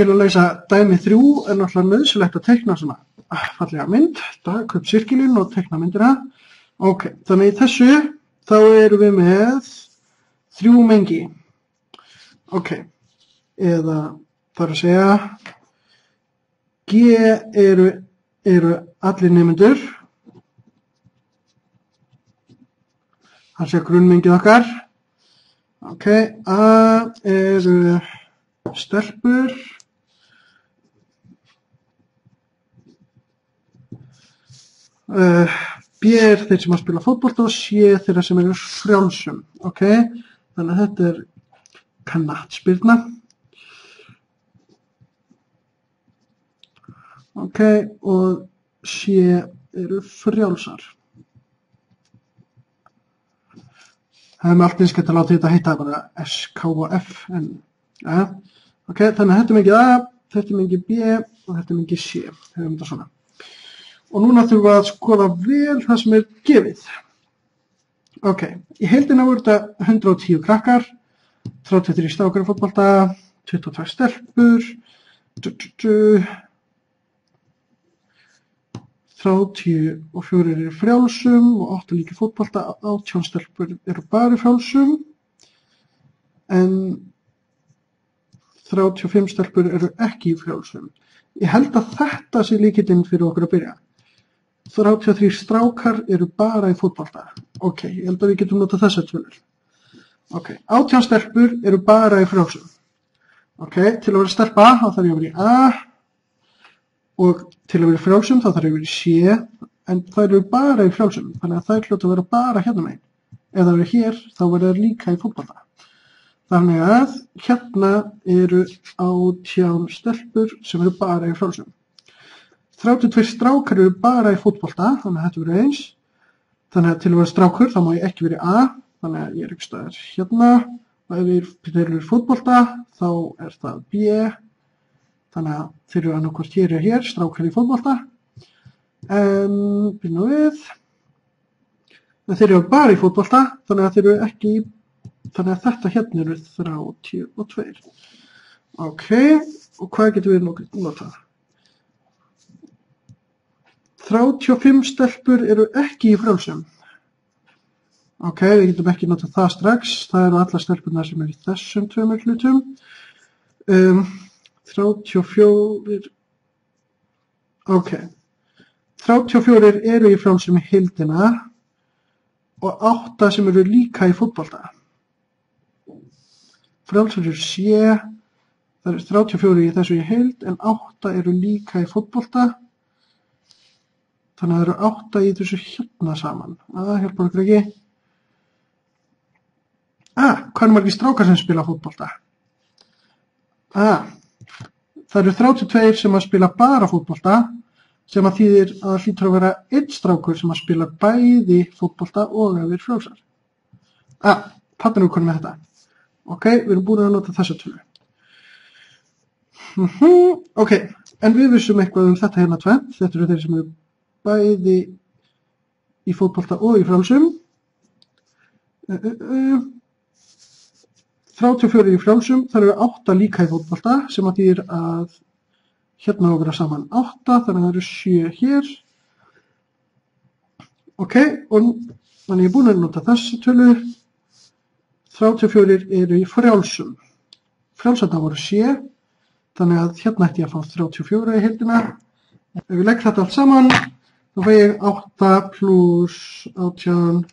til að leysa dæmi 3 er náttúrulega nauðsynlegt að teikna svona fallega mynd, taka upp sirkilinn og teikna myndina. Ok, þannig í þessu þá erum við með 3 mengi. Ok, eða þarf að segja G eru allir nemendur. Það sé grunnmengið okkar. Ok, A eru stelpur. B er þeir sem að spila fótbolta og C þeirra sem eru frjálsum. Ok, þannig að þetta er knattspyrna. Ok, og C eru frjálsar. Það með allt eins geta látið þetta heita bara S, K og F. Ok, þannig að þetta er mengið A, þetta er mengið B og þetta er mengið C. Hefum þetta svona. Og núna þurfum við að skoða vel það sem er gefið. Ok, í heildina voru þetta 110 krakkar, 33 strákar í fótbolta, 22 stelpur, 34 eru frjálsum og 8 líka fótbolta, 18 stelpur eru bara frjálsum, en 35 stelpur eru ekki frjálsum. Ég held að þetta sé lykillinn fyrir okkur að byrja. 33 strákar eru bara í fótbolta. Ok, ég held að við getum notað þessar tölur. Ok, 18 stelpur eru bara í frjálsum. Ok, til að vera stelpa þá þarf ég að vera í A og til að vera frjálsum þá þarf ég að vera í C, en þær eru bara í frjálsum, þannig að þær hljóta að vera bara hérna megin. Ef það eru hér þá verður þær líka í fótbolta. Þannig að hérna eru 18 stelpur sem eru bara í frjálsum. 32 strákar eru bara í fótbolta, þannig að þetta verður eins. Þannig að til að vera strákur þá má ég ekki vera í A, þannig að ég er einhvers staðar hérna. Og ef þeir eru í fótbolta þá er það B. Þannig að þeir eru annarkvort hér og hér, strákar í fótbolta. En byrjum við. En þeir eru bara í fótbolta, þannig að þeir eru ekki, þannig að þetta hérna eru 32. Ok, og hvað getum við notað? 35 stelpur eru ekki í frjálsum. Ok, við getum ekki notað það strax. Það eru allar stelpurnar sem eru í þessum 2 hlutum. 34. Ok. 34 eru í frjálsum í heildina og 8 sem eru líka í fótbolta. Frjálsar eru C. Það eru 34 í þessu í heild en 8 eru líka í fótbolta. Þannig að það eru 8 í þessu hérna saman. Það hjálpar okkur ekki. Hvað eru margir strákar sem spila fótbolta? Það eru 32 sem að spila bara fótbolta, sem að þýðir að það hlýtur að vera 1 strákur sem að spila bæði fótbolta og að vera frjálsar. Þarna erum við konum með þetta. Ok, við erum búin að nota þessa tölu. Ok, en við vissum eitthvað þetta hérna tvennt. Þetta eru þeir sem eru bæði í fótbolta og í frjálsum. 34 í frjálsum, þar eru 8 líka í fótbolta sem að þýðir að hérna á að vera saman 8, þannig að það eru 7 hér. Ok, og þannig ég er búin að nota þessi tölu. 34 eru í frjálsum. Frjálsarna voru C, þannig að hérna ætti ég að fá 34 í heildina. Ef við legg þetta allt saman, þá fæ ég 8 pluss 18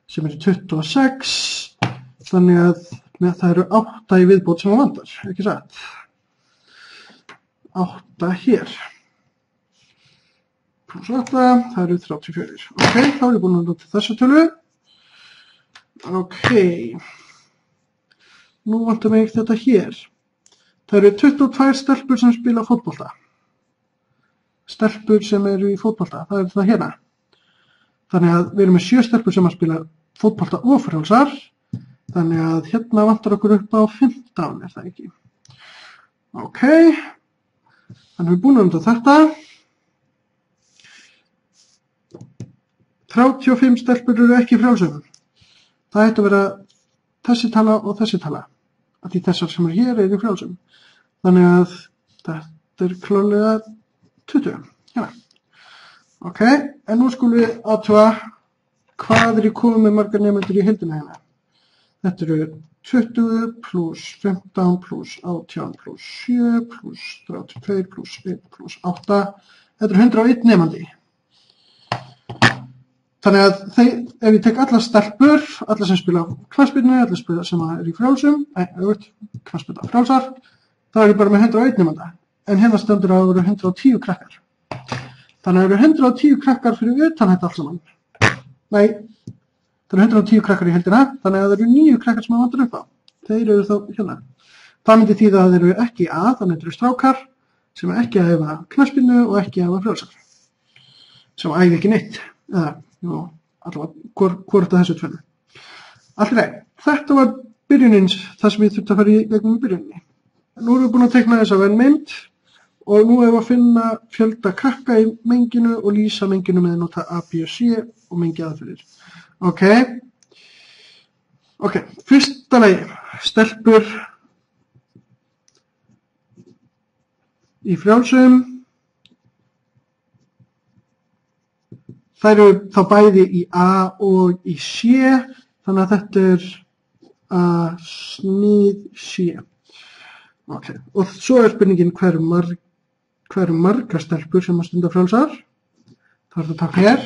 sem eru 26, þannig að það eru 8 í viðbót sem vantar, ekki satt? 8 hér. Pluss 8, það eru 34. Ok, þá er ég búin að nota þessa tölu. Ok. Nú vantar mig þetta hér. Það eru 22 stelpur sem spila fótbolta. Stelpur sem eru í fótbolta, það er það hérna. Þannig að við erum með 7 stelpur sem að spila fótbolta og frjálsar. Þannig að hérna vantar okkur upp á 15, er það ekki? Ok, þannig við búin að nota þetta. 35 stelpur eru ekki í frjálsum. Það ætti að vera þessi tala og þessi tala. Af því þessar sem eru hér eru í frjálsum. Þannig að Þetta klárlega 20. Hérna. Ok, en nú skulum við athuga hvað komið með margar nemendur í heildina hérna. Þetta eru 20 plus 15 plus 18 plus 7 plus 32 plus 1 plus 8. Þetta eru 101 nemandi. Þannig að ef ég tek alla stelpur, alla sem spila knattspyrnu, alla sem eru í frjálsum, knattspyrna frjálsar, þá er ég bara með 101 nemanda. En hérna stendur að það eru 110 krakkar. Þannig að það eru 110 krakkar fyrir utan þetta allt saman. Nei, það eru 110 krakkar í heildina, þannig að það eru 9 krakkar sem vantar upp á. Þeir eru þá hérna. Það myndi þýða að þeir eru ekki í A, þannig að þeir eru strákar sem ekki að hefa knattspyrnu og ekki að hefa frjálsar. Sem æfi ekki neitt. Eða, allavega, hvort að þessu tvennu. Allt í lagi. Þetta var byrjunins, það sem ég þurfti að fara í gegnum í byrjunni. Nú erum við búin að teikna þessa mynd og nú erum við að finna fjölda krakka í menginu og lýsa menginu með að nota A, B og C og mengi aðferðir. Ok, fyrsta lagi, stelpur í frjálsum. Þær eru þá bæði í A og í C, þannig að þetta er A snið C. Ok, og svo er spurningin hver eru margar stelpur sem að stunda frjálsar. Það er þetta takk hér.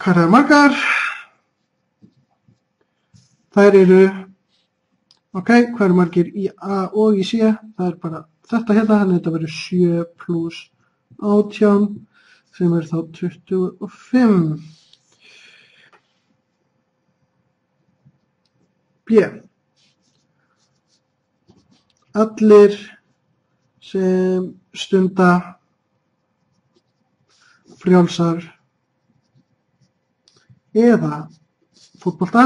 Hver eru margar? Þær eru, ok, hver eru margir í A og í C? Það er bara þetta hérna, þannig að þetta verður 7 plus 18 sem er þá 25. B. Allir sem stunda frjálsar eða fótbolta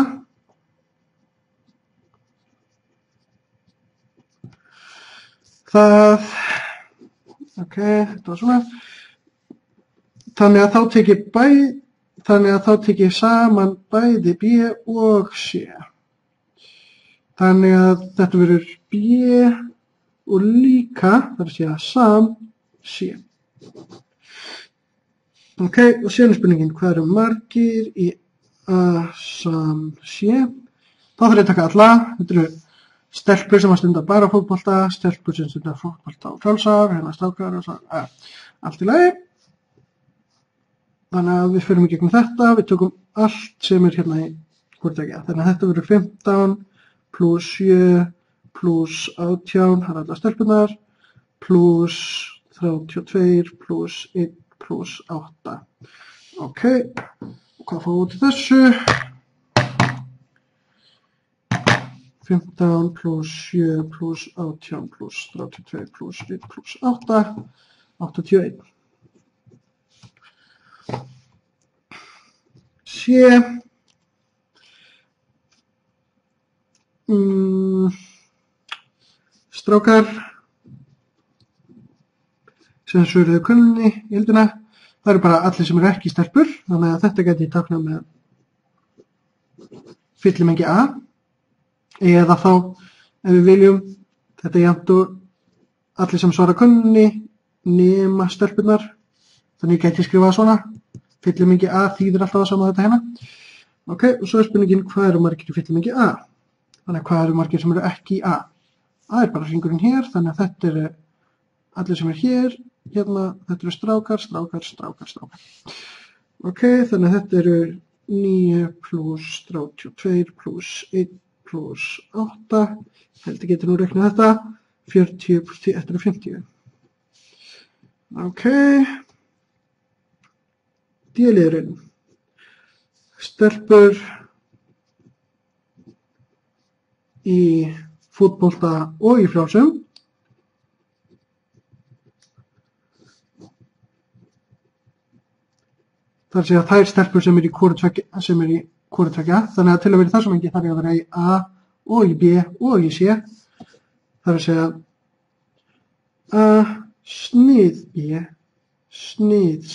þetta var svona. Þannig að þá tek ég saman bæði B og C. Þannig að þetta verður B og líka, það er að segja sam C. Ok, og síðan er spurningin, hvað eru margir í A sam C? Þá þarf ég að taka alla. Þetta eru stelpur sem að stunda bara fótbolta, stelpur sem stunda fótbolta og frjálsar, hérna strákar og svona, allt í lagi. Þannig að við förum í gegnum þetta, við tökum allt sem er hérna í hvortveggja. Þannig að þetta verður 15 plus 7 plus 18, það er alla stelpunar, plus 32 plus 1 plus 8. Ok, hvað fáum við út í þessu? 15 plus 7 plus 18 plus 32 plus 1 plus 8, 81. C. Strákar sem svöruðu könnunni í heildina. Það eru bara allir sem eru ekki stelpur, þannig að þetta geti ég táknað með fyllimengi A. Eða þá, ef við viljum, þetta er jafnt og allir sem svara könnunni nema stelpunar. Þannig geti ég skrifað svona. Fyllimengi A þýðir alltaf það sama þetta hérna. Ok, og svo er spurningin hvað eru margir í fyllimengi A? Þannig að hvað eru margir sem eru ekki í A? A er bara hringurinn hér, þannig að þetta eru allir sem er hér, hérna, þetta eru strákar, strákar, strákar, strákar. Ok, þannig að þetta eru 9 plus 32 plus 1 plus 8, heldur getur nú reiknað þetta, 40 plus 10, þetta eru 50. Ok, D-liðurinn, stelpur í fótbolta og í frjálsum. Það er að segja að þær stelpur sem er í hvoru tveggja, þannig að til að vera það sem engi þarf ég að vera í A og í B og í C. Það er að segja A snið B, snið C.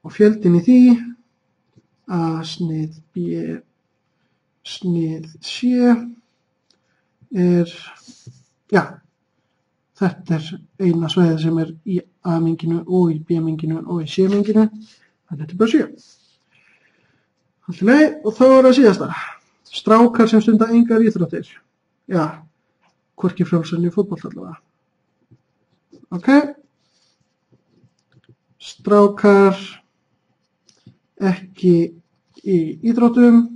Og fjöldin í því A snið B snið C já, þetta eina svæðið sem í A-menginu og í B-menginu og í C-menginu, þannig þetta bara 7. Allt í lagi, og þá það síðasta. Strákar sem stunda engar íþróttir. Já, hvorki frjálsar né fótbolta allavega. Ok. Strákar ekki í íþróttum.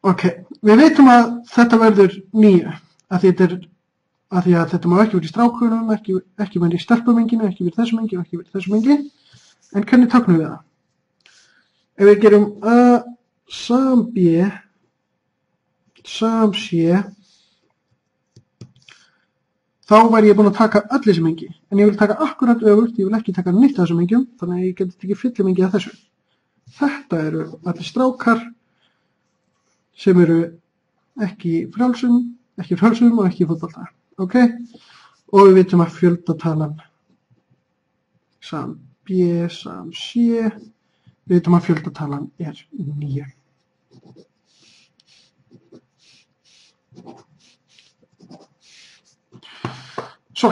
Ok, við veitum að þetta verður 9, af því að þetta má ekki verið í strákunum, ekki verið í stelpumenginu, ekki verið þessu mengi og ekki verið þessu mengi. En hvernig táknum við það? Ef við gerum A sam B sam C, þá væri ég búinn að taka öll þessi mengi. En ég vil taka akkurat öfugt, ég vil ekki taka neitt af þessum mengjum, þannig að ég geti tekið fyllimengi af þessu. Þetta eru allir strákar sem eru ekki frjálsum og ekki í fótbolta. Ok? Og við vitum að fjöldatalan sam B sam C, við vitum að fjöldatalan 9. Svo.